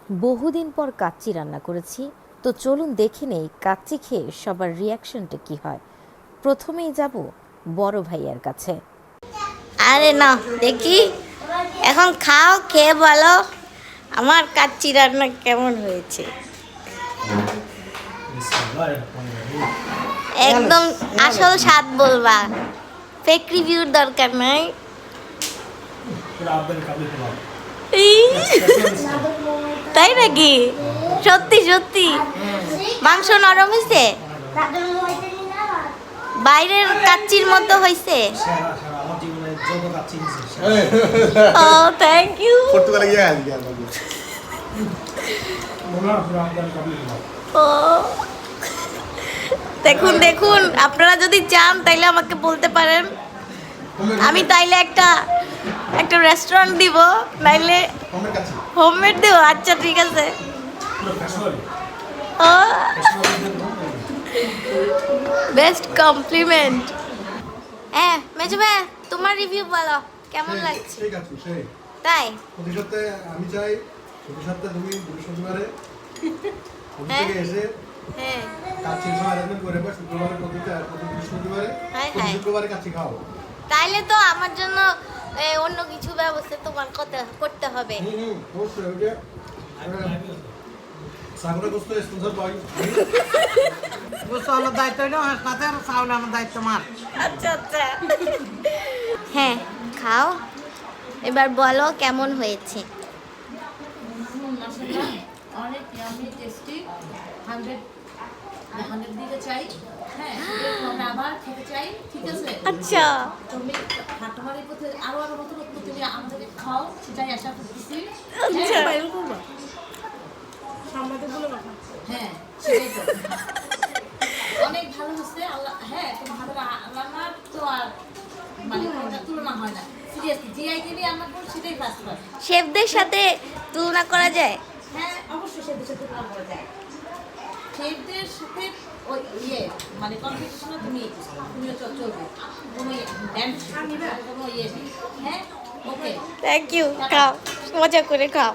বহুদিন পর কাচ্চি রান্না করেছি, তো চলুন দেখে নেই কাচ্চি খেয়ে সবার রিয়াকশনটা কি হয়। প্রথমেই যাব বড় ভাইয়ার কাছে। আরে না দেখি, এখন খাও, খেয়ে বলো আমার কাচ্চি রান্না কেমন হয়েছে। একদম আসল স্বাদ বলবা, ফেক রিভিউর দরকার নাই। এই, তাই নাকি? সত্যি সত্যি মাংস নরম হয়েছে, বাইরের কাচ্চির মতো হয়েছে। ও থ্যাংক ইউ। ও দেখুন দেখুন, আপনারা যদি চান তাইলে আমাকে বলতে পারেন, আমি তাইলে একটা একটা রেস্টুরেন্ট দিব, নাইলে হোমমেড দেব। আচ্ছা ঠিক আছে। ও বেস্ট কমপ্লিমেন্ট। হ্যাঁ মেজো ভাই, তোমার রিভিউ বলো কেমন লাগছে। ঠিক আছে সেই তাই প্রতি সপ্তাহে আমি চাই, প্রতি সপ্তাহে তুমি বৃহস্পতিবারে অফিস হ্যাঁ? থেকে এসে হ্যাঁ কাচ্চির সময় অ্যারেঞ্জমেন্ট করে বা শুক্রবারে প্রতি বৃহস্পতিবারে হ্যাঁ, প্রতি হ্যাঁ। শুক্রবারে কাচ্চি খাও। তাইলে তো আমার জন্য অন্য কিছু ব্যবস্থা তোমার করতে হবে। অবশ্যই ওই যে সাগরে গোস্ত স্পন্সর পাই। গোস্ত আমার দায়িত্ব হইলো হাসপাতে, আর চাউল আমার দায়িত্ব মার। আচ্ছা আচ্ছা। হ্যাঁ খাও, এবার বলো কেমন হয়েছে। মাশাআল্লাহ, অনেক ইয়ামি টেস্টি। 100 দিতে চাই। হ্যাঁ, এরকম আমরা আবার খেতে চাই। ঠিক আছে? আচ্ছা তুমি হাটবাড়ির পথে আরো নতুন নতুন তুমি আমাদেরকে খাও, সেটাই আশা করতেছি। আচ্ছা। হ্যাঁ, সেটাই তো। অনেক ভালো হচ্ছে আল্লাহ। হ্যাঁ, তোমার হাতের রান্নার তো আর মানে কোনো তুলনা হয় না। সিরিয়াসলি যে আইটেমই রান্না করো সেটাই ফার্স্ট হয়। শেফদের সাথে তুলনা করা যায়? হ্যাঁ, অবশ্যই শেফদের সাথে তুলনা করা যায়। শেফদের সাথে ওই মানে কম্পিটিশনে তুমিও চলবে, কোনো ড্যান্স কোনো ইয়ে নেই। হ্যাঁ, ওকে। থ্যাংক ইউ, খাও মজা করে খাও।